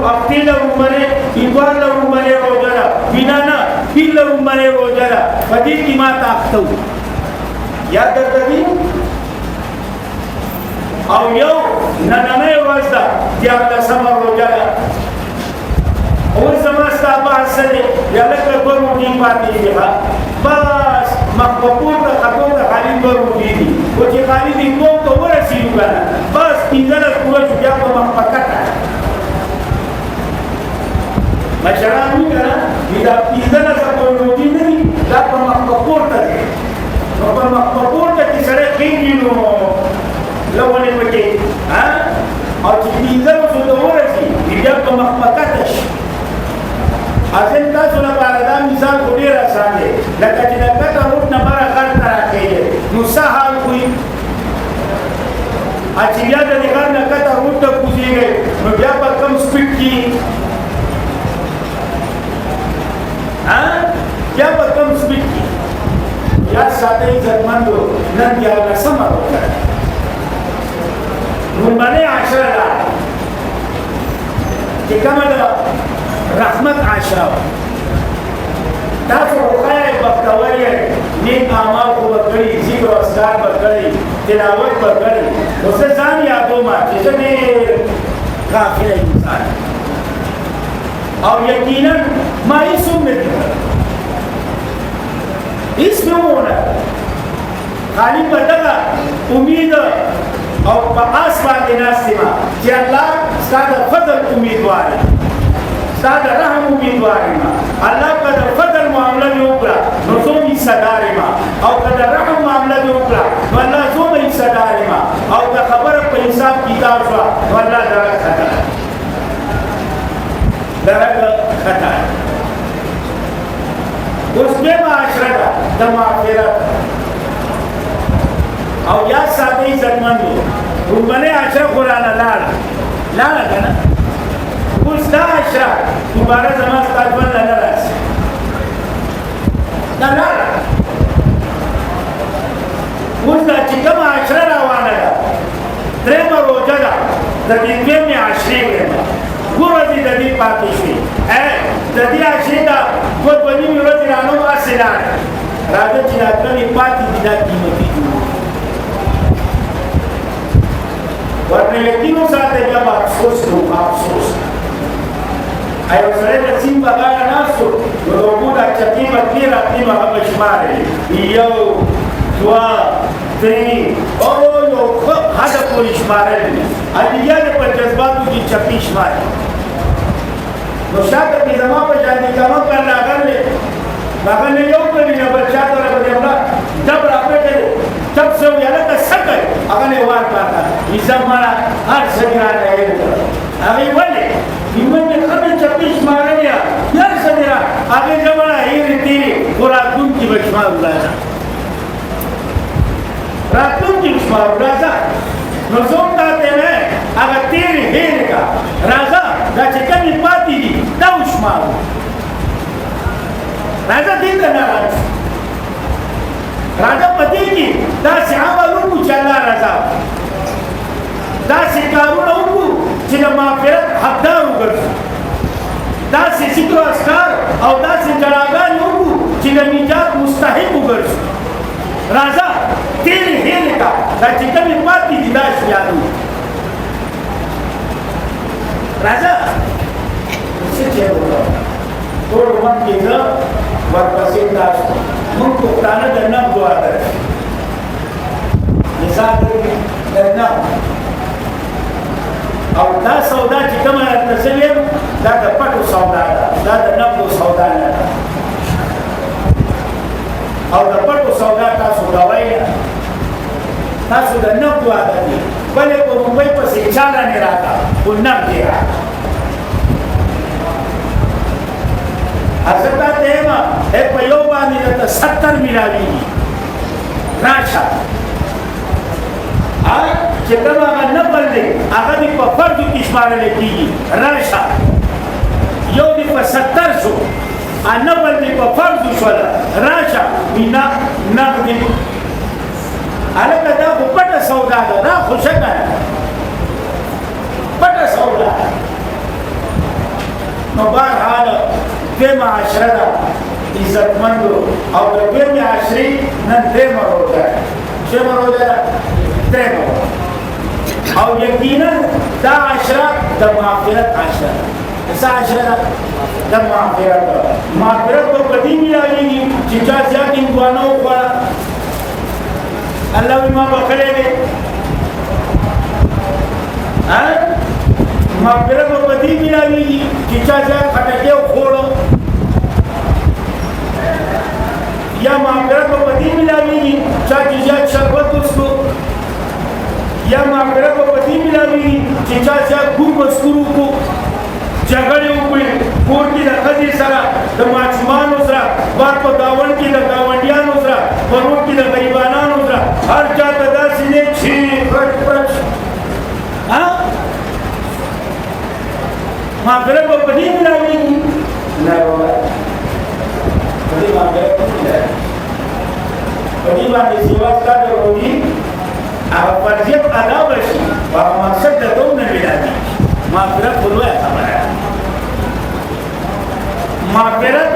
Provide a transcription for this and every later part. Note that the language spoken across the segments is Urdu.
هفته لرمانه ایوار لرمانه روزه بینا نه بیل لرمانه روزه پدې کې ما تاختو یاد درته او یو نننۍ ورځ ده دیارلسمه روژه ده اوس زما ستا بحث څه دی یا لږ دوه روژې پاتې دي بس مخ په پورته خطو د خالد دوه روژې دي خو چې خالد دوم ته ورسېږو که نه بس پنځلس پوره شو بیا په مخ په کټه مشران وي که نه دا پنځلس روژې نه دي دا په مخ په پورته دی نو په مخ په پورته کې سړی خېږي نو لونه پکې او چې پنځلسو ته ورسي بیا په مخ په کټه شي اصل تاسو لپاره دا مثال خو ډېر اسان دی لکه چې د کټه روټ نه بره غر ته راخېږي نو څه حال وي چې بیا د دې غر نه کټه روټ ته کوزېږئ نو بیا په کم سپیډ کې بیا په کم سپیډ کې یاد ساتئ عزتمندو نن دیارلسمه روژه ده لومړنۍ عشره ده چې کومه ده رحمت عشره تاسو خو ښایئ بختور یې نیک اعمال خو به کړي ذکر او اذکار به کړي تلاوت به کړي خو زه ځان یادوم چې زه ډېر غافله انسان او یقینا ما هیڅ هم نه دي هیڅ مې وونه خالي په دغه امید او په آس باندې ناست یم چې الله ستا د فضل امیدوار یم ستا د رحم امیدوار یم الله که د فضل معامله مې وکړه نو زه هم حصهدار یم او که د رحم معامله مې وکړه نو الله زه هم حصهدار یم او که خبره په حساب کتاب شوه نو الله درک خطا درک خطا اوس دویمه عشره ده د مغفرت او یاد ساتئ عزتمندو لومړنۍ عشره خو رانه لاړه که نه اوس دا عشره دوباره زما ستا ژوند له نه راسي دا لاړه اوس دا چې کومه عشره روانه ده درېیمه روژه ده د دې دویمې عشرې ویمه دوه ورځې د دې پاتې شوې د دې عشرې ده دوه نیمې ورځې رانه هسې لاړه راځه چې دا کمې پاتې دي دا قیمتي دي ورنه یقینو ساته بیا به افسوس کوو افسوس یو سړی د سیند په غاړه ناست و نو د اوبو دا چپې بتلې راتلې به هغه به شمارې یو دوه درې او یو ښه حده پورې شمارلې بیا د په جذباتو کې چپې شمارې نو شاته کې زما په شانې کمه کار راغلی هغه نه یو کړي نه بل چاته راغلی ډب راپېټلی تب سو یا لکه سکر هغه نه وار پاته حساب مانا هر سګرانه یې هغه ولې ایمن خبر چپیش مارنیا یار سمرا هغه جوړه هېرې تیرې وراتون کې بشمار راځه راتون کې بشمار راځه نو زوم ته نه هغه تیرې هېرې کا راځه دا چې کمی پاتې دي دا وشمار راځه دې ته نه راځه راځه پدې کې داسې عمل وکړو چې الله رضا داسې کارونه وکړو چې د مغفرت حقدار وګرځو داسې ذکر و اذکار او داسې جلاګانې وکړو چې د نجات مستحق وګرځو راځه تیرې هېرې کا دا چې کمې پاتې دي داسې یادو راځه څه چې وکړو ټول وخت کې زه ورپسې تاسو موږ پښتانه د نقدو عادت مثال د نقد او دا سودا چې کومه درته زه ویم دا د پټو سودا ده دا د نقدو سودا نه ده او د پټو سودا تاسو کوئ تاسو د نقدو عادت دي بلې په ممبۍ پسې چا رانې راته خو نقد یې راته حضرت دیما په یو باندې د 70 ملاویږي راشه چې کوم هغه نفل دی هغه دې په فرضو کې شمارل کېږي راشه یو دې په 70 شو نفل دې په فرضو شوله راشه نه نقد هلکه دا خو پټه سودا ده دا خو ښه که پټه سودا نو بهرحال دوی معاشره ده عزتمندو او د دوی معاشرې نن درېیمه روژه ده. څومره روژه ده؟ درېیمه. او یقینا دا عشره د مغفرت عشره ده. د څه عشره ده؟ د مغفرت. مغفرت به په دې میلاویږي چې چا زیات هندوانه وخوړه الله وایي ما بخښلی دی. مغفرت به په دې میلاویږي چې چا زیات خټکی وخوړه، یا مغفرت به په دې میلاویږي چا چې زیات شربت وڅښو، یا مغفرت به په دې میلاویږي چې چا زیات ګور مسکور وکړو، جګړې وکړي کور کې د ښځې سره، د ماشومانو سره، بار په ګاونډ کې د ګاونډیانو سره، په روډ کې د غریبانانو سره، هر چا ته داسې دی چې پرچ پرچ مغفرت به په دې میلاویږي؟ نه بابا، په دې مغفرت نه میلاویږي. په دې باندې سیوا ستا د روزي هغه فرضیت ادا به شي، هغه مقصد د ده نه میلاویږي. مغفرت خو لویه خبره ده. مغفرت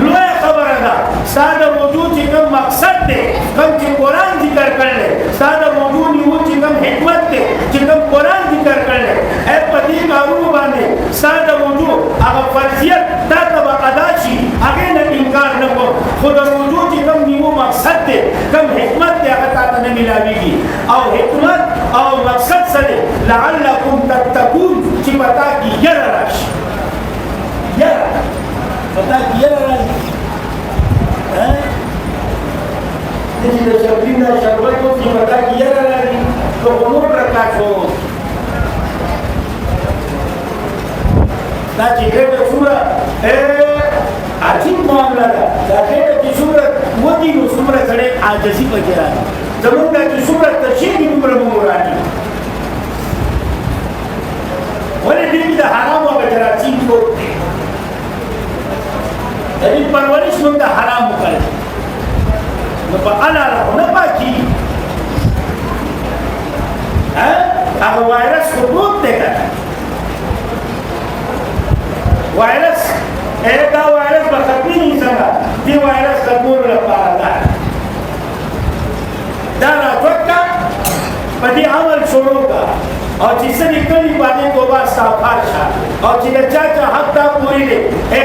لویه خبره ده. ستا د وجود چې کوم مقصد دی، کوم چې قرآن ذکر کړلی، ستا د وجود نیول چې کوم حکمت دی، چې کوم قرآن ذکر کړلی، ای په دې کارونو باندې ستا د وجود هغه فرضیت تا ته به ادا شي، هغې نه انکار نه کوم. خو د وجود چې کوم نیو مقصد دی، کوم حکمت دی، هغه تا ته نه میلاویږي. او حکمت او مقصد څه دی؟ لعلکم تتقون، چې په تا کې یره راشي. یره په تا کې یره راشي. چې د شربین دا شربت وڅښي په تا کې یره راشي، نو خو نور رکعت وو. دا چې ګټه څومره عجیب معامله ده. دا ګټه چې څومره وږي نو څومره سړی عاجزي پکې راځي. زمونږ دا چې څومره تشې دي دومره به مو راځي. ولې دې کې د حرامو هغه جراثیم پروت دی. د دې پرورش موږ د حرامو کړی نو په حلاله خو نه پاکېږي. هغه وایرس خو پروت دی که نه. وایرس دا وایرس به ختمېږي څنګه؟ دې وایرس ختمولو لپاره دا راټوک کړه، په دې عمل شروع کړه، او چې څه دې کړي باندې توبه استغفار شه، او چې د چا چا حق تا پورې دی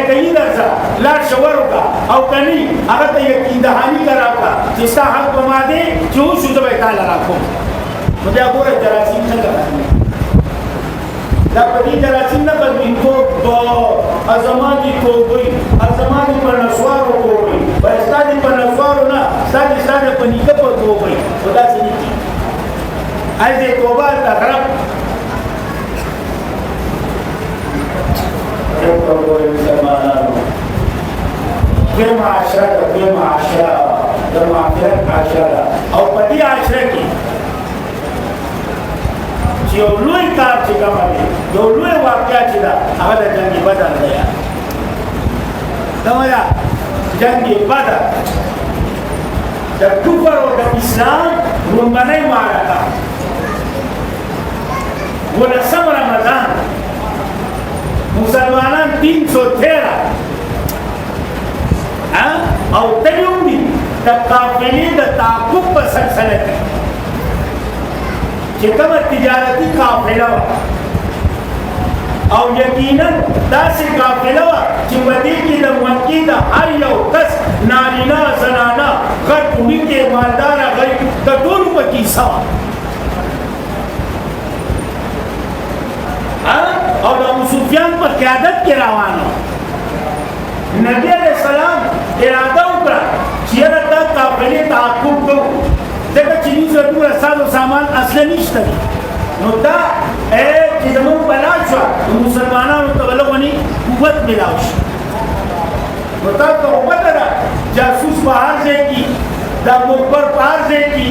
کوي درځه لاړ شه ورکړه، او که نه هغه ته یقین دهاني که راکړه چې ستا حق به ما دی چې وشو زه به یې تاله راکړم. نو بیا ګوره جراثیم څنګه ختمېږي. دا په دې جراثیم نه بدلېږي. زما دې توبې زما دې په نسوارو توبې وایي ستا دې په نسوارو نه، ستا دې په نیکه په توبې. خو داسې نه کېږي. دې توبه هلته غرب دوی معاشره ده، دوی معاشره د مغفرت عاشره ده. او په دې عاشره کې چې یو لوی کار چې کومه دی، یو لوی واقعه چې ده، هغه د جنګ بدر دی. کومه ده؟ جنګ بدر د کفر او د اسلام لومړنۍ معرکه. 19 رمضان مسلمانان 313 او تیوم دی د قافلې د تعقب په سلسله کې چې کومه تجارتي قافله وه، او یقینا داسې قافله وه چې په دې کې د مکې د هر یو کس نارینه زنانه غټ وړوکی مالداره غریب د ټولو پکې حصه وه. او د ابو سفیان په قیادت کې روانه. نبی علیہ السلام اراده وکړه چې یاره دا قافلې تعقب کوو، ځکه چې دوی سره دومره ساز و سامان اصله نشته دي. نو دا چې زموږ بلا شوه نو مسلمانانو ته به لږ قوت میلاو شي. نو تا ته خو پته ده جاسوس په هر ځای کې، دا مخبر په هر ځای کې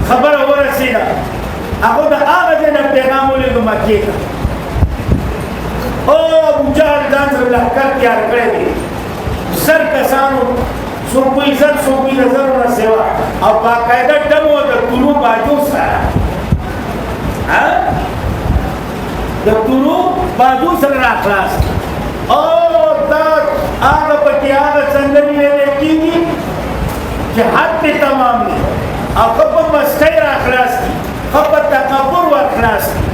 خبره ورسېده. هغه د هغه ځای نه پیغام ولېږه مکې ته. او ابوجهل ځان سره لښکر تیار کړی دی، 100 کسانو، څوک وایي 100 څوک وایي د 100 نه سوا، او باقاعده ډمو د تورو باجو سره د تورو بازو سره راخلاص او دا هغه پکې هغه څنګه ویلې کېږي چې حد ته تمام دی او په مستی راخلاص دي په تکبر ورخلاص دي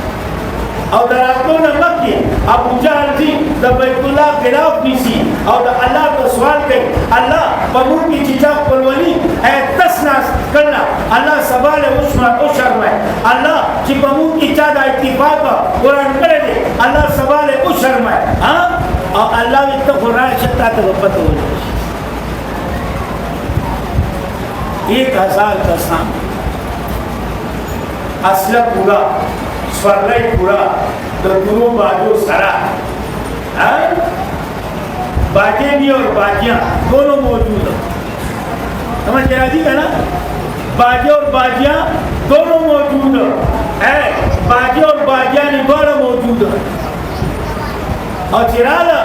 او د راتلو نه مخکې ابو جهل دي د بیت الله خلاف نیسي او د الله ته سوال کوي الله په موږ کې چې چا خپلولي تس ناس کړله الله سبا له وشرمای الله چې په موږ کې چا د اتفاق قرآن کړی دی الله سبا له وشرمای او الله وي ته خو راشه تا ته به پته ولګي 1000 کسان اصله پورا سورلای پورا د تورو باجو سرا باجے بھی اور باجیاں دونوں موجود ہیں سمجھ راضی ہے نا باجے اور باجیاں دونوں موجود ہیں باجے اور باجیاں دوڑ موجود ہیں اور چرالا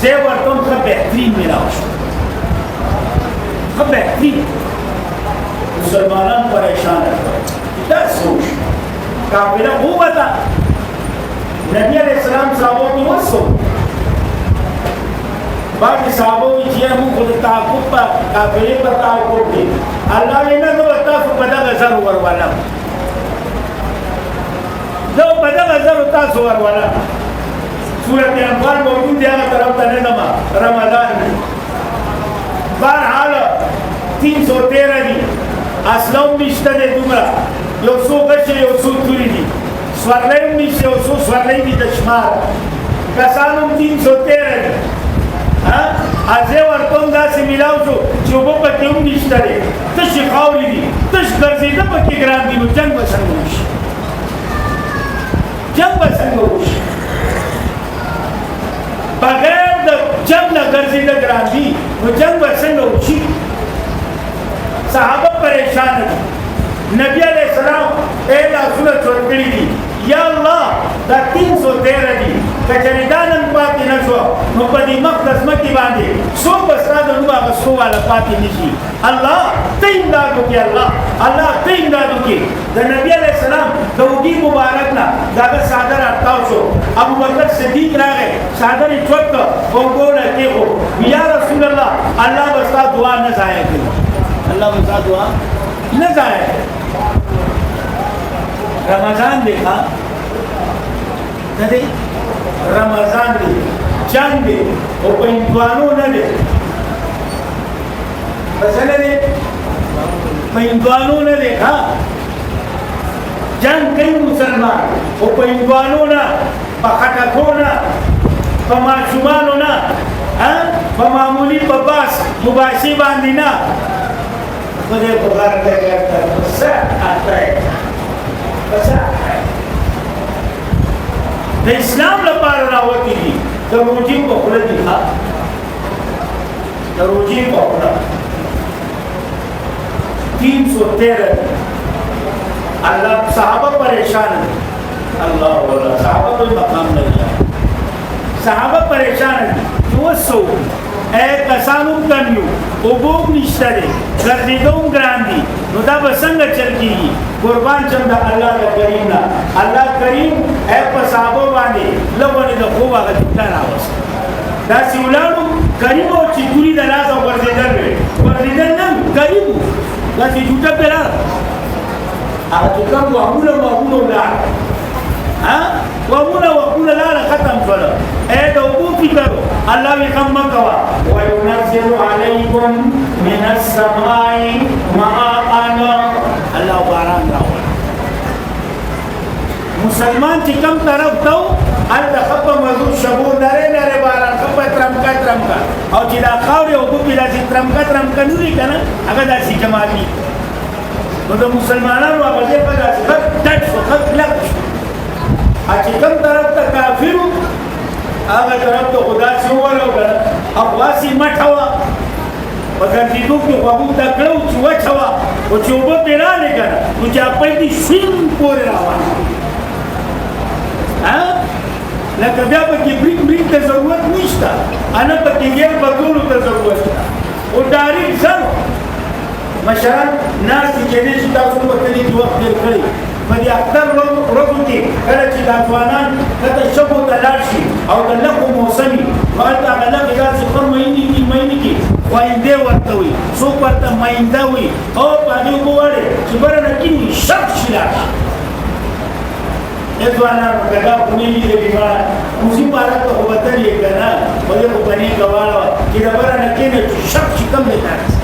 زیور تم کا بہترین میرا بہترین مسلمانان پریشان ہے کیا سوچ کافرہ وہ بتا نبی علیہ السلام صحابوں کی وہ سوچ باقی صحابوں کی چیئے ہم خود تعاقب پر کافرے پر تعاقب دے اللہ نے نہ تو بتا سو پدا غزر ہوا والا جو پدا غزر ہوتا سوار والا سورت انفال موجود ہے طرف تنظمہ رمضان میں بہرحال 313 دی اسلام نشته دی دومره یو څو غشې یو څو توري دي سورلۍ هم نشته یو څو سورلۍ دي د شمار کسان هم 313 دي ازې ورته هم داسې میلاو شو چې اوبه پکې هم نشته دی تشې خاورې دي تش ګرځېده پکې ګران دي نو جنګ به څنګه وشي جنګ به څنګه وشي بغیر د جنګ نه ګرځېده ګران دي نو جنګ به څنګه وشي صحابہ پریشان دي نبی علیہ السلام ایلا سورت ورکڑی دی یا اللہ دا 313 دی کچری دانن پاتی نشو نو پدی مقدس مکی باندی سو بسراد نو آگا سو والا پاتی نشی اللہ تیم دادو کی اللہ تیم دادو کی دا نبی علیہ السلام دوگی مبارکنا دا دا صادر ارتاو شو ابو بکر صدیق راگے صادر چوک بونگونا کے ہو یا رسول اللہ بستا دعا نزائے کرو اللہ بستا دعا نہ ضائع رمضان دیکھا نہ دے رمضان دے جنگ دے وہ پہنچوانوں نہ دے مسئلہ دے پہنچوانوں نہ دیکھا جنگ کئی مسلمان وہ پہنچوانوں نہ پخٹکوں نہ پماشمانوں نہ پمامولی پباس مباشی باندی نہ مجھے بغار دے گیا بسا آتا ہے دا اسلام لپار راوتی دی دا روجی پخلا دیکھا دا روجی پخلا 313 اللہ صحابہ پریشان ہے اللہ والا صحابہ کوئی مقام نہیں ہے صحابہ پریشان ہے وہ سو اے کسانوں کنیو اوبوب نشته دی ګرځېدوم ګران دي نو دا به څنګه چل کېږي قربان شم د الله د کریم نه الله کریم اے په صحابو باندې لږونې د خوب هغه جوته راوست داسې ولاړو کریم او چې توري د لاسه ورځېدل نه کریم داسې جوته پرې راغله هغه جوته وهمونه ولاړ وهمونه لاړه ختم شوله اے د اوبو فکر اللہ بھی کم مکوا وَيُنَزِّلُ عَلَيْكُمْ مِنَ السَّمَاءِ مَاءً اللہ باران راولا مسلمان چی کم طرف دو اللہ خب مزور شبور نرے باران خب ترمکا او چی دا خاوری او بکی دا سی ترمکا نوری کنا اگر دا سی جماعی نو دا مسلمانانو آغازی پا دا سی خب ڈٹ شو خب لگ شو اچی کم طرف تا کافرو آگا طرف تو خدا سے ورہو گا اخواسی مٹ ہوا مگر دیدو کی خوابو تکڑو چوچ ہوا وہ چوبو پیرا لے گا تو جا پہلی شویم پورے رہا لکہ بیا پا کی بریک تا ضرورت نیشتا انا پا کی گیر بدولو تا ضرورت تا وہ ڈائریک سر مشران ناس کی چیدے شتا سن وقتی جو وقت دیر کھڑی په دې اختر ورځو کې کله چې دا ځوانان کته شپو ته لاړ شي او د لکو موسمي نو هلته هغه لکې داسې ښه مینې کې خوایندې ورته وي څوک ورته مینده وي او په هغې اوبه وړې چې بره نه کیني شک شي لاړ شي ځوانان که دا خونې وي د بیماره کوزي پارک ته خو به تلې که نه خو دې خو به نیکه واړه وه چې د بره نه کېنه چې شک شي کم دی لاړ شي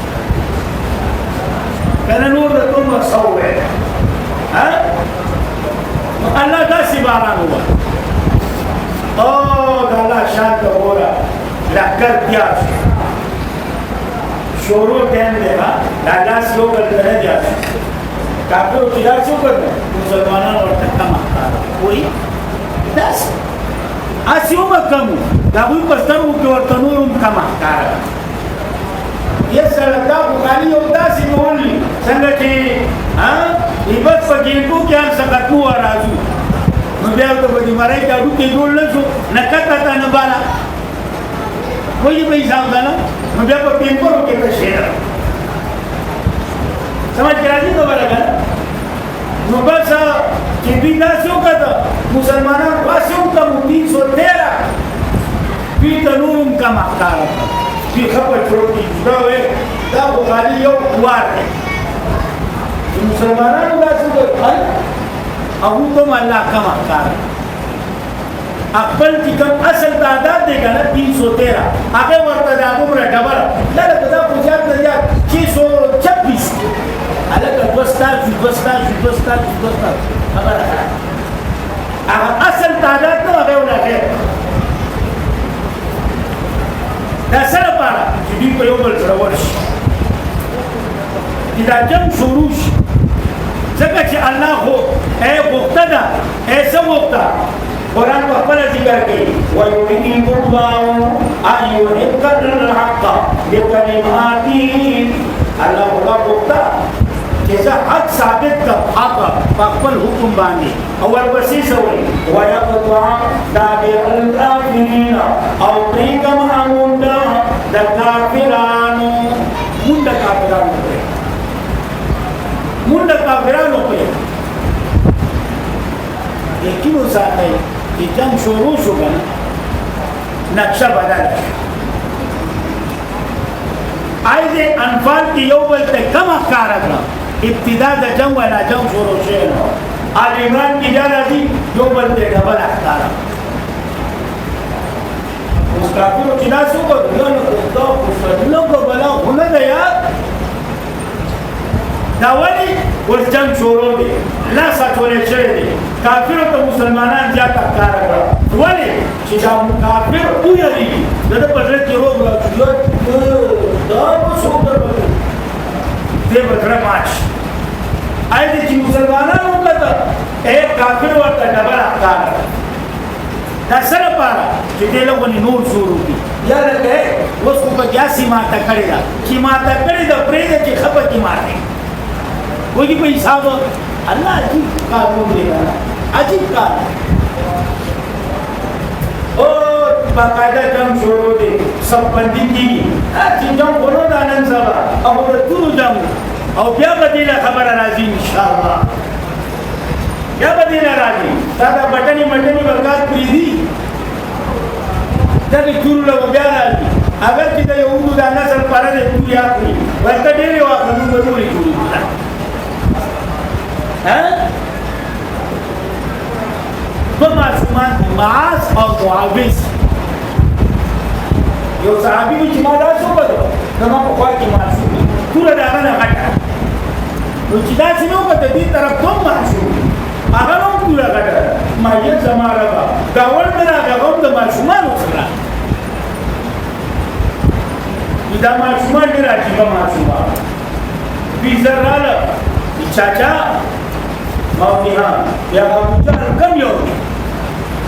که نه نور د دومره څه وویل الله داسې باران ووایه او د الله شان ته ګوره لښکر تیار شو شروع time the the loss you بل ته نه تیار شو کافرو چې داسې وکړل مسلمانان ورته کم ښکاره وایي داسې هسې هم کم وو د هغوی په سترګو کې ورته نور هم کم ښکاره یې سره دا خو خالي یو داسې مې ولي څنګه چې بس په ګېنټو کې هم څه ختمو راځو نو بیا ورته په دې مرۍ کې هډوکې جوړ نه شو نه کته ته نه باله وایي به حساب ده نه نو بیا په پیپرو کې تشېده سمجھ کې راځي خبره که نه نو بس چې دوی داسې وکړه مسلمانان داسې وکړه 313 دوی ته نور هم کم ښکاره کړه دوی ښه په چوټ کې جوړه وې دا خو خالي یو وار دی چې مسلمانانو داسې وکړه هغوی ته هم الله کم ښکاره خپل چې کوم اصل تعداد دی که نه 313 هغې ورته د هغومره ډبره دا لکه دا خو زیات نه زیات 626 هلکه دوه ستاسو خبره هغه اصل تعداد نه هغې ولګې دا څه لپاره چې دوی په یو بل سره ورشي چې دا جنګ شروع شي ځکه چې الله خو غوښته ده څه غوښته قرآن په خپله ذکر کوي وَيُرِيدُ اللَّهُ أَن يُحِقَّ الْحَقَّ بِكَلِمَاتِهِ الله خدا غوښته چې زه حق ثابت کړم حق په خپل حکم باندې او ورپسې څه وایي وَيَقْطَعَ دَابِرَ الْكَافِرِينَ او پرېږدم مونډه د کافرانو مونډه کافرانو پرې یقین وساتئ چې جنګ شروع شو که نه نقشه بدله شوه آیت انفال کې یو بل ته کم ښکاره کړه ابتدا د جنګ والا جنګ شروع شوی نه آل عمران کې بیا راځي یو بل ته ډبله ښکاره اوس کافرو چې داسې وکړو دا لږه بلا خو نه ده یار دا ولې اوس جنګ شروع دی لاس اچولی شوی دی کافرو ته مسلمانان زیاته ښکاره کړه ولې چې دا کافر ویریږي د ده په زړه کې روغ راشي دا به څوک دربدل دې به زړه مات شي آیا چې مسلمانان وکړه کافر ورته ډبره ښکاره کړه دا څه لپاره چې دې لږونې نور زور وکړي یا لکه اوس خو پکې هسې ماته کړې ده چې ماته کړې ده پرېږده چې ښه پکې ماتې وایي په حساب الله عجیب قانون دی عجیب کار او باقاعده جنګ شروع دی سب بندي کېږي چې جنګ ونه ده نن سبا او د ټولو جنګ او بیا به دې له خبره راځي انشاءالله بیا به دې نه راځي دا د بټنې مټنې برکات پرېږدي دغې ټولو له به بیا راځي اگر چې د یهودو دا نسل پره دی ټولې اخلي ورته ډېرې واخلو موږ به ټولې جوړېږي دو معصومان معاذ او معاوض یو صحابي وي چې ما داسې وکړو زما په خوا کې معصوم وي توره د هغه نه غټه نو چې داسې مې وکړه د دې طرف ته هم معصوم وي هغه نه هم توره غټه ما یې زما ربه ګاونډ مې راغی هغه هم د ماشومانو سره دا ماشومان ډېر عجیبه ماشومان دوی زر راغله چاچا ما وی ها بیا ابو جهل کم یو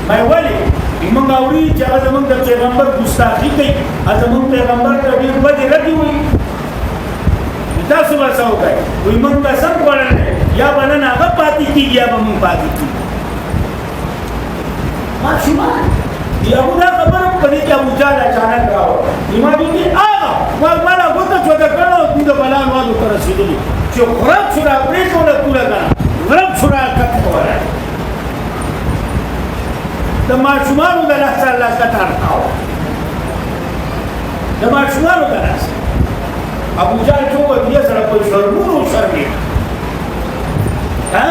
ما ولې موږ اوري چې هغه زموږ د پیغمبر ګستاخی کوي زموږ پیغمبر ته ډېر بدې ردې وایي تاسو به څه وکړئ وایي موږ قسم خوړلی یا به نن هغه پاتې کېږي یا به موږ پاتې کېږي ماشومان یهو دا خبره په دې کې ابو جهل اچانک راوړه ما دوی هغه ما له ګوته چوته کړه او دوی د بلا نوازو ته رسېدلي چې خوراک شو را پرېښوله توره کنه غرب شورا کتوره د ماشومانو د لاس سره لاس کتار کاوه د ماشومانو د لاس ابو جهل چوکه دې سره په شرمونو شرمې ها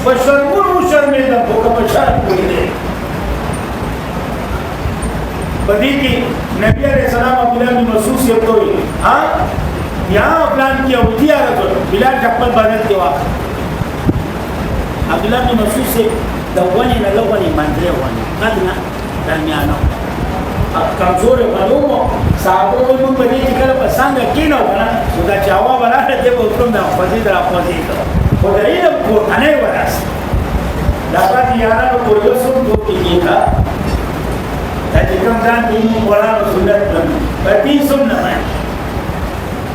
په شرمونو شرمې د په په شرم کوي په دې کې نبی عليه السلام ابو بلال بن مسعود یې کوي ها یا پلان کې او دیا راځو بلال خپل باندې دی واخ عبد الله بن مسعود سے دوانی نه لوانی باندې وانی قدنا درمیانو کمزور معلومه صاحب موږ په دې کې کله په څنګه کینو کنه دا جواب راځي چې په کوم نه فزید را فزید خو دا علم کو نه وراس دا باندې یارانو کو یو څو دوی کیږي دا چې کوم ځان دې قرآن او سنت په دې سنت باندې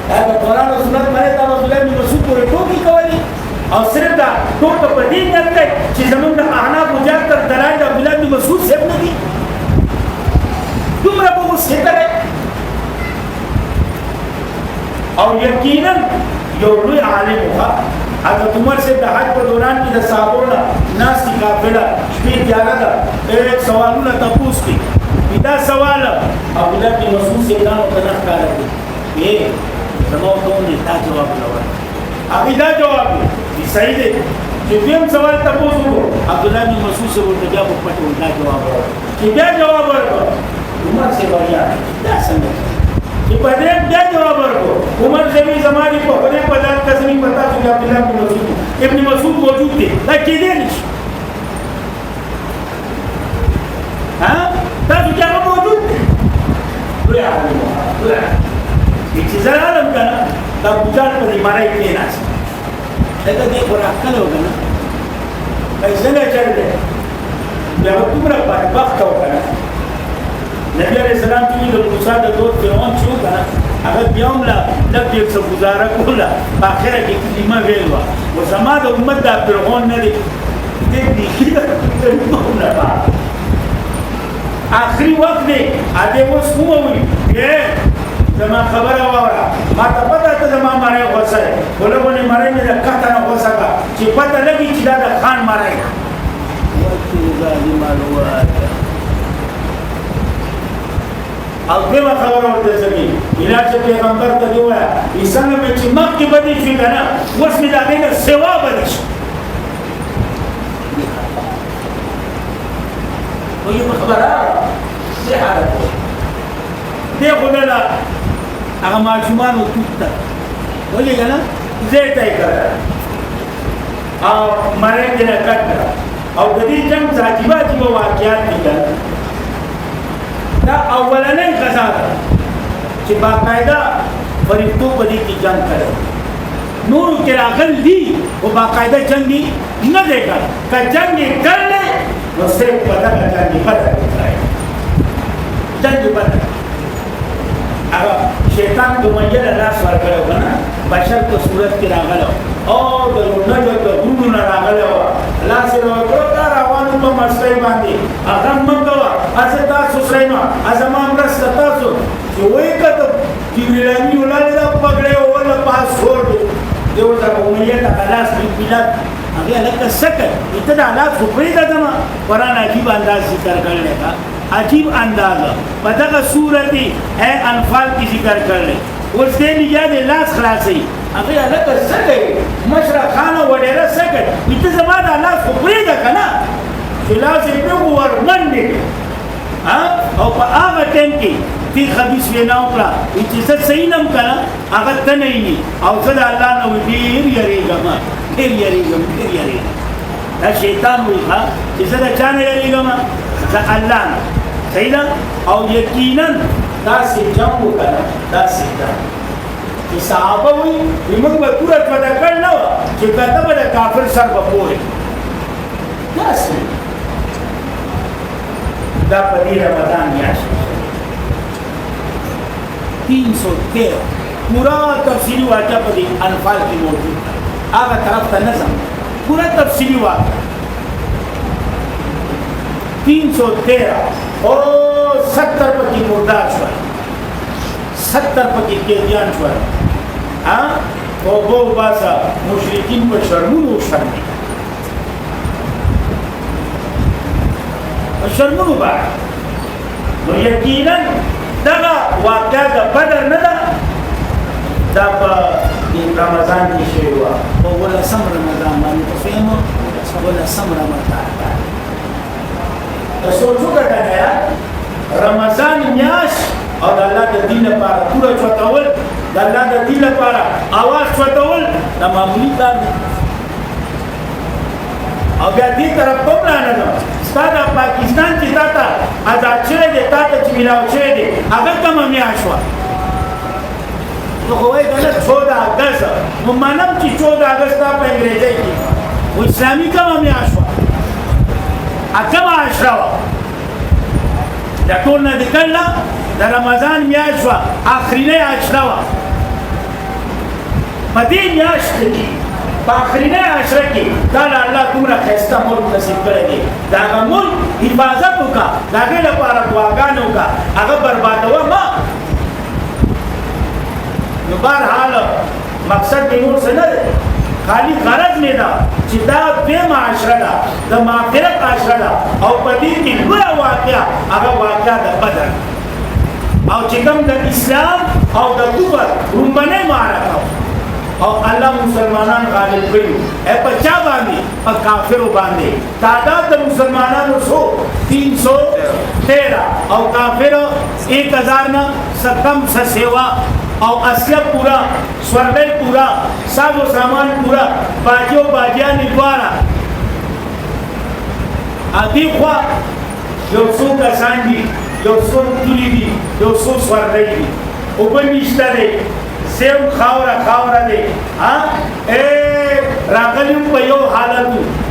دا قرآن او سنت باندې دا عبد الله بن مسعود پورې ټوکی کوي او صرف دا ټول په دې نه چې زمونږ د احناف مجاهد تر دلایل د عبد الله بن مسعود سیب نه دي دومره به وسیتره او یقینا یو لوی عالم وها حضرت عمر سے د حج په دوران کې د صحابو ناس کی قافله شپې تیار ده ایک سوالونه تاسو کې دا سوال عبد الله بن مسعود سے دا متنخ کار کوي یې زموږ ته نه تا جواب لور ابي دا جواب دی صحیح دی چې دیم سوال تاسو کو عبد الله بن مسعود سے ورته جواب پټو دا جواب چې بیا جواب ورکړ عمر سے وریا دا څنګه چې په دې بیا جواب ورکړ عمر سے به زماني په خپل پدات کسنی پتا چې عبد الله بن مسعود ابن مسعود موجود دی دا کې دی نشي ها تاسو چې هغه موجود دی لوی عالم چې زه عالم کنه دا بوتان په دې مړای کې نه شي دا دې ورا کله وکنه ای څنګه چلته بیا کومه په وخت وکنه نبی علیہ السلام چې د موسی د دوت فرعون چې وکنه هغه بیا هم لا دغه څه گزاره کوله په اخره کې کلمه ویلوا او زما د امت د فرعون نه دي دې کیږي آخری وخت دی اده اوس کوموي زما خبره وره ما ته پته ته زما مړی غوسه ولونه مړی مې د کته نه غوسه کا چې پته لګي چې دا د خان مړی وته ظالم الواد او دغه خبره ورته سکی علاج پیغمبر ته دی وای ایسانه مې چې مکه بدی شي کنه اوس مې دا نه سیوا بدی شي وایي خبره څه حالت دی خو نه هغه ماشومانو توت ولې کنه زیته یې کړه او مړې دې نه کټ او د دې جنگ عجیبه واقعیات دي دا اولنۍ غزا ده چې باقاعده فرښتو په دې کې جنگ کړي نور کې راغل دي او باقاعده جنگ نه دی کړ که جنگ یې کړل نو صرف په دغه جنگ پته جنگ پته هغه شیطان د منجل لاس ورکړو کنه بشر په صورت کې راغلو او د لوړو د غوړو نه راغلو لاس یې ورکړو دا روانو په مسلې باندې هغه منګوا اسه تاسو سره نو ازما امر ستاسو چې وای کته چې ویلانی ولله دا پګړې ولا پاسورډ دیو دا کومه ته خلاص بلاد هغه لکه سکه ته دا لاس خو پرې دما قرآن عجیب انداز ذکر کړل کا عجیب انداز په دغه صورت ہے انفال کی ذکر کر لے اس دے لیا دے لاس خلاصی هغه لکه سکه مشرق خان وډیره سکه ایته زما دا لاس خو پرې ده کنه چې لاس یې په ورمنډه ها او په هغه ټیم کې تی خبيث وینا وکړه چې څه صحیح نم کړه هغه ته نه وي او صلی الله نو ډیر یریګم دا شیطان وي ها چې څه دا چانه یریګم دا الله صحیح ده او یقینا دا سي جنگ وکړه دا سي چې صحابه وي موږ به تورت ودا کړ نو چې کته به کافر سر په پوره دا سي دا په دې رمضان میاشت 313 پورا تفصیلی واقعہ په دې انفال کې موجود ہے هغه طرف ته نظم پورا تفصیلی واقعہ 313 او 70 پکې مردار شو 70 پکې کېدیان شو ها او وو باسا مشرکین په شرمونو شرمي شرمونو باندې. نو یقینا دغه واقعه د بدر نه ده، دا په رمضان کې شوې وه، په 18 رمضان باندې په فهمو 18 رمضان ته سوچ وکړه یا رمضان میاشت او د الله د دین لپاره پوره چوتول، د الله د دین لپاره اواز چوتول د معمولی کار دی. او بیا دې طرف کوم نه ده ستا د پاکستان چې تا ته آزاد شوی دی، تا ته چې میلاو شوی دی هغه کومه میاشت وه؟ نو خو وایي که نه 14 اګست نو منم چې 14 اګست دا په انګریزۍ کې و اسلامي کومه میاشت وه؟ کومه عشره وه؟ دا ټول نه دې کړله د رمضان میاشت وه، آخرینۍ عشره وه. په دې میاشت کې په آخرینۍ عشره کې دا له الله دومره ښایسته ملک نصیب کړی دی، د هغه ملک حفاظت وکړه، د هغې لپاره دعاګانې وکړه، هغه بربادوه مه. نو بهرحال مقصد مې نور څه نه دی، خالی غرض مې ده چې دا دویمه عشره ده، د مغفرت عشره ده، او په دې کې لویه واقعه هغه واقعه د بدر او چې کوم د اسلام او د کفر لومړنۍ معرکه او الله مسلمانان غالب کړي. په چا باندې؟ په کافرو باندې. تعداد د مسلمانانو 313 او کافرو 1000 نه کم څه سیوا او اسلحه پورا، سوربل پورا، ساز و سامان پورا، باجیو باجیانی دوارا. ادي خوا یو څو کسان دي، یو څو تولی دي، یو څو سوربل دي، او په نشته دی سیم خاوره دی. راغلیم په یو حالت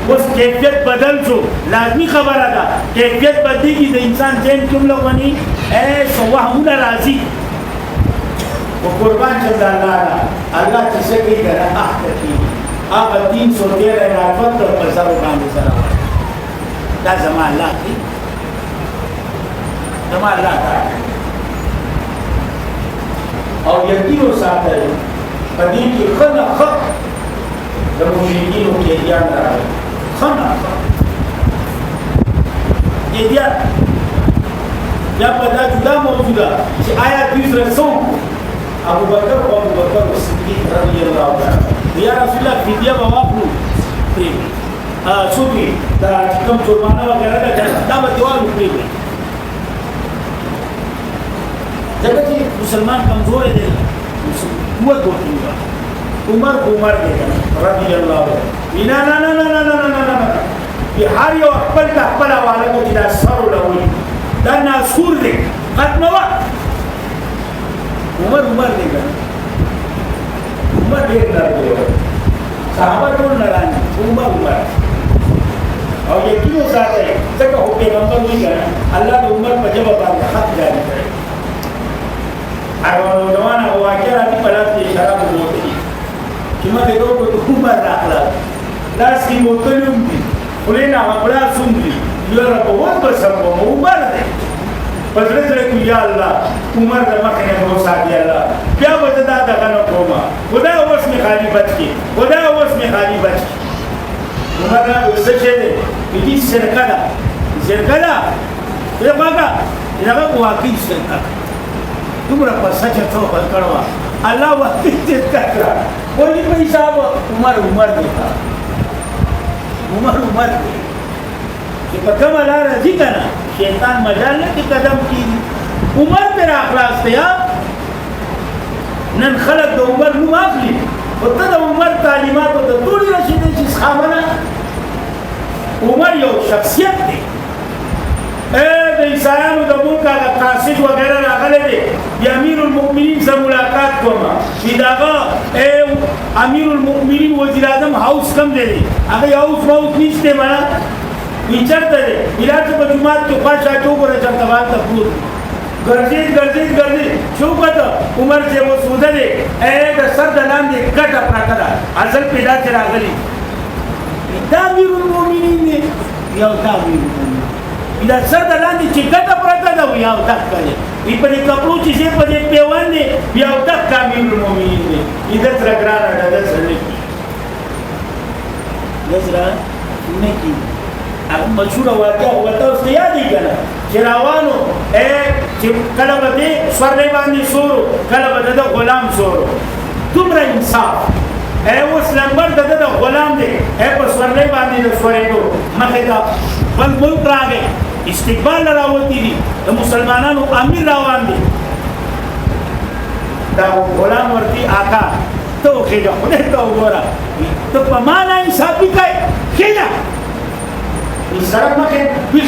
اوس کیفیت بدل شو، لازمی خبره ده کیفیت بدلېږي، د انسان ذهن جمله ونی سو وهمونه راځي. و قربان شم د الله نه، الله چې څه کوي که نه اخته کېږي. هغه 313 رافت په سر باندې سره دا زما الله کوي، زما الله کوي. او یقین وساتئ په دې کې ښه نه ښه د مشرکینو قیدیان راغلي، ښه نه ښه قیدیان. یا په دا جدا موضوع ده چې آیا دوی سره څه ابوبکر او ابوبکر صدیق رضی الله عنه یا رسول الله فدیه به واخلو پرېږدي، څوک دا چې کوم جرمانه وغیره ده دا به دیوالو پرېږدي، ځکه چې مسلمان کمزوری دی، قوت ورته عمر دی رضی الله عنه. نه نه نه نه نه نه نه نه نه هر یو خپل ته خپل حواله کړو چې دا سر ولوي، دا ناسور دی ختموه. عمر دی که عمر ډېر نر دی، صحابه ټول نران دي، عمر او یقین وساتئ ځکه خو پیغمبر وایي که نه الله د عمر په ژبه باندې خط جاري کړی. روان هغه واقع راځي په لاس کې شراب بوتلې چې ما دې وکړو عمر راغله، لاس کې بوتلې هم دي، خولې نه هغه خلاص هم دي، یاره په وخت به سمبم عمر دی. په زړه زړه کې یا الله عمر د مخې نه به وساتي الله، بیا به زه دا دغه نه کوم، خدای اوس مې خالي بچ کړي، خدای اوس مې خالي بچ کړي. عمر راغی څه شی دی؟ دې شرکه ده دې غواګه دغه واقعي شرکه دومره په سچه توبه کړې وه، الله واقعي دې کړه. وایي په حساب عمر دی عمر دی چې په کومه لاره ځي که نه شیطان مجال نه کې قدم کېږي. عمر پرې راخلاص دی. نن خلک د عمر نوم اخلي، خو ته د عمر تعلیماتو ته ټولې رسېدې چې څښامنه عمر یو شخصیت دی. د عیسایانو د ملک هغه قاصد وغیره راغلی دی، د امیر المؤمنین سره ملاقات کوم چې د هغه امیر المؤمنین وزیر اعظم هاوس کم دی، هغه هاوس ماوس نشته مړه وی چېرته دی؟ میلاد په جومات کې خوا شاته وګوره چېرته هلته پروت ګرځېد چې وکته عمر صاحب وسوده دی، د سر د لاندې ګټه پرته ده، اصل پیدا چې راغلي دا امیر المؤمنین دی یا دا امیر المؤمنین دا سر د لاندې چې ګټه پرته ده یا دقه دی، په دې کپړو چې دی په دې پیوند دی یا دقه امیر المؤمنین دی. ده سره ګرانه ده، ده سره نه کېږي، ده سره نه کېږي. هغه مشهور واقعه وته اوس یاد دی کنه چې راوانو چې کله به دې سورلې باندې سورو کله به د غلام سورو دومره انصاف اوس لمبر د غلام دی په سورلې باندې د سورېدو مخې ته بل ملک راغی استقبال راوتی دي د مسلمانانو امیر روان دي دا غلام ورته آقا تو خېجا خدای ته وګوره ته په معنا انصاف وکړي خېجا سره مخې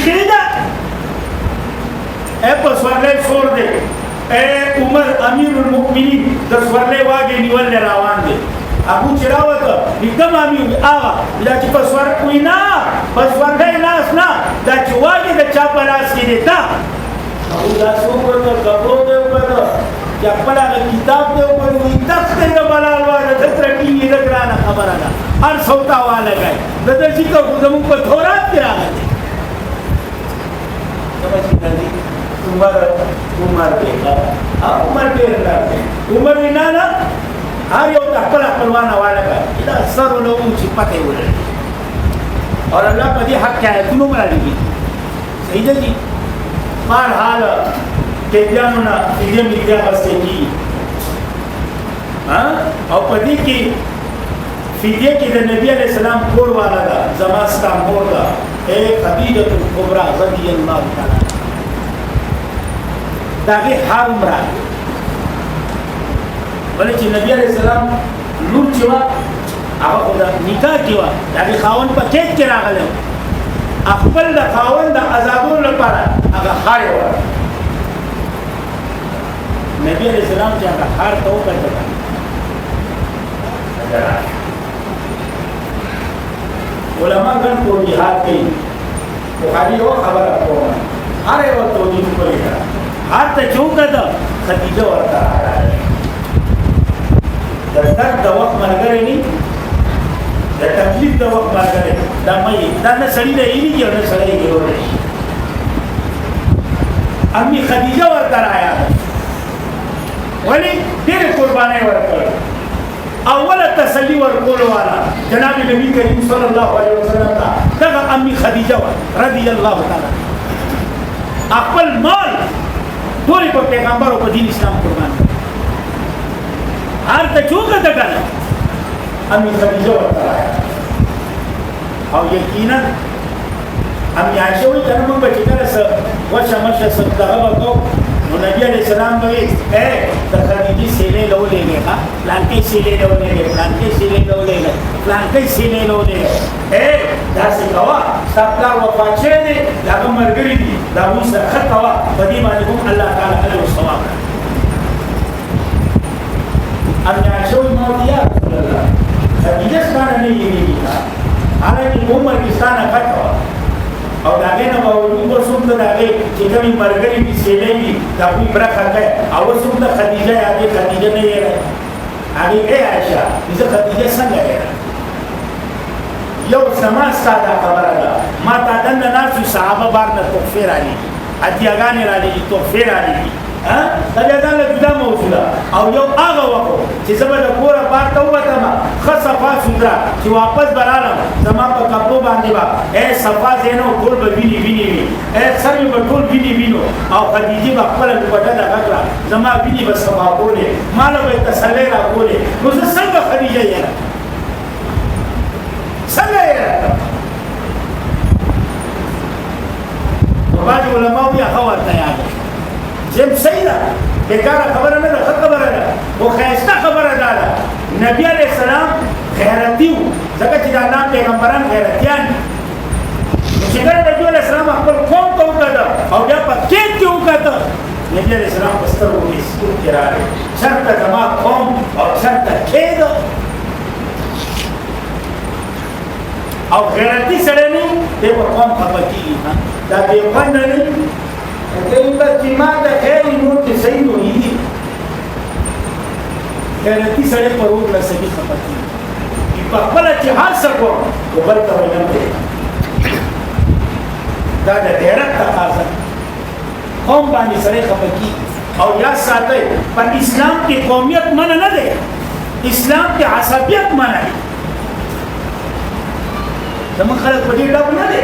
خېجا په سورلې سور دی عمر امیر المؤمنین د سورلې واګې نیول روان دي ابو چراوت نکم امیر آغا دا چې په سور وینا په سورلې لاس نه دا چې واګې د چا په لاس کې دی تا ابو دا څو ورته کبو دی وکړه یا خپل کتاب دی وکړي تخته د بلال والا د ترکی د ګرانه خبره ده هر څوتا والا غي د دې چې کو زموږ په تورات کې راغلي عمر ډېر راغی عمر نه هر یو د خپل خپلوانه والا غي دا سر له چې پته ولري اور الله په دې حق کې آیتونه راځي صحیح دي مال حال کې ځانونه دې میډیا واسطه کی او په دې کې فدیه کې د نبی علیہ السلام کور والا دا زماستا مور دا خدیجه کبرا رضی الله تعالی داغه حرم را ولې چې نبی علیہ السلام لور چې وا هغه خدا نکاح کې وا داغه خاون په کېک کې راغله خپل د خاون د آزادولو لپاره هغه خاړې و نبی علیہ السلام چې هغه خار ته وکړه علماء ګن کو jihad کوي بخاری او خبره کوي هر یو توجیه کوي هر ته چوکده خدیجه ورته د درد د وخت مرګري نه د تکلیف د وخت مرګري دا مې دا نه سړی دی یې نه سړی دی امي خدیجه ورته رایا ولی ډېر قرباني ورکړ اوله تسلی ورکول والا جناب نبی کریم صلی الله علیه وسلم دا امي خدیجه رضی الله تعالی خپل مال ټول په پیغمبر او په دین اسلام قربان هر ته چوکه ده کنه امي خدیجه ورته او یقینا امي عائشه وی کنه موږ چې کله څه ورشه مرشه څه دغه وکړو نو نبی علیہ السلام وی د خدیجه سیلې لولې نه پلان کې سیلې لولې نه پلان کې سیلې لولې نه پلان کې سیلې لولې نه دا څه کوا ستاسو وفات شه دي دا مرګري دي دا موږ سره کوا په دې باندې هم الله تعالی اجر او ثواب امیا شو مودیا خدیجه ستانه نه یېږي حالانکه عمر کې ستانه کټوا او دا غنه باندې وسوم ته دا چې کومي مرګري دي سیلې دا کوم برخه ده او وسوم ته خدیجه یادې خدیجه نه یې هغه عائشہ دې خدیجه څنګه یې یو سما ساده خبره ده ما تا دنه ناسو صحابه بارنه توفیر علي اتیاګانې را دي توفیر علي دا بیا دا جدا موضوع ده او یو هغه وخت چې زما د کوره بار ته وته ما خصفا سودرا چې واپس برالم زما په کپو باندې با صفا زینو ټول به ویني سر به ټول وینو او خدیجه په خپل بټه دا غکړه زما ویني به صفا کولې مال به تسلی را کولې نو زه څنګه خدیجه یې څنګه یې بعض علماء بیا خبر تیار جم سیدا بیکاره خبره نه ده خبره ده او خیسته خبره ده نبی علیہ السلام غیرتی ځکه چې دا نام پیغمبران غیرتیان چې ګر نبی علیہ السلام خپل قوم ته وکړه او بیا په کې کې وکړه نبی علیہ السلام په سترګو کې سکوت کړه شرط زما قوم او شرط کېد او غیرتی سره نه دې په قوم خپکی دا به باندې نه دغه چې ما د خیر نور کې صحیح وي غیرتی سره په روغ لسګي خپکی په خپل چې هر څه کو بل ته وینم دا د غیرت تقاضا قوم باندې سره خپکی او یا ساتي په اسلام کې قومیت منع نه ده اسلام کې عصبیت منع ده زمون خلک په دې ډول نه دي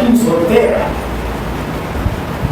313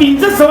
500